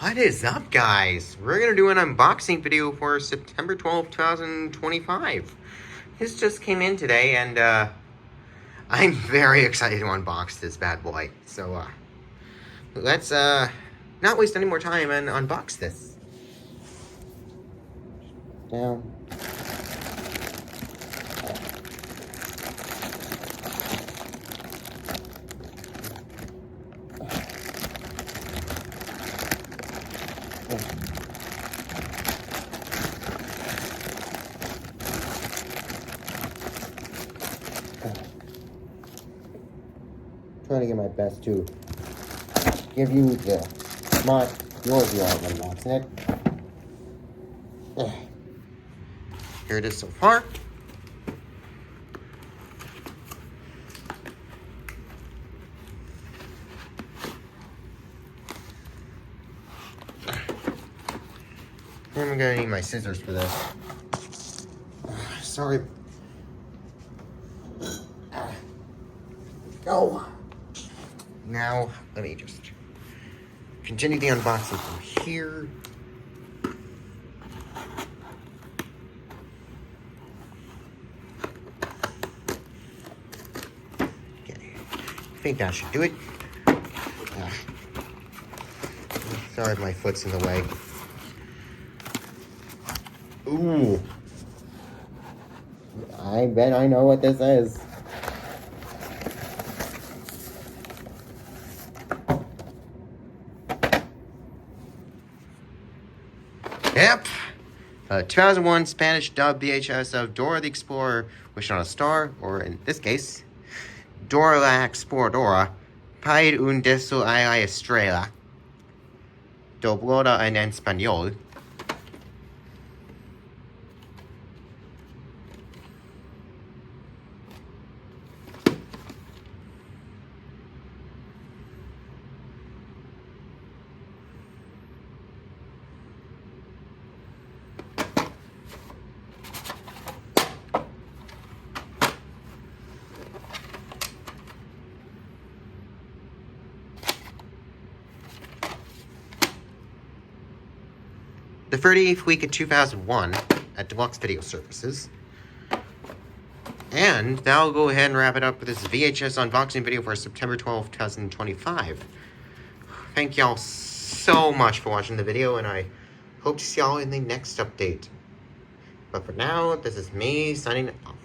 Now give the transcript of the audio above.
What is up, guys? We're gonna do an unboxing video for September 12th, 2025. This just came in today, and I'm very excited to unbox this bad boy. So let's not waste any more time and unbox this. Down. Trying to get my best to give you the your view of unboxing it. Here it is so far. I'm gonna need my scissors for this. Sorry. Go. Now, let me just continue the unboxing from here. Okay, I think that should do it. Sorry if my foot's in the way. Ooh. I bet I know what this is. Yep. 2001 Spanish dub VHS of Dora the Explorer, Wish on a Star, or in this case, Dora la Exploradora, Paid un deseo a la estrella, doblada en español. The 38th week of 2001 at Deluxe Video Services. And that'll go ahead and wrap it up with this VHS unboxing video for September 12th, 2025. Thank y'all so much for watching the video, and I hope to see y'all in the next update. But for now, this is me signing off.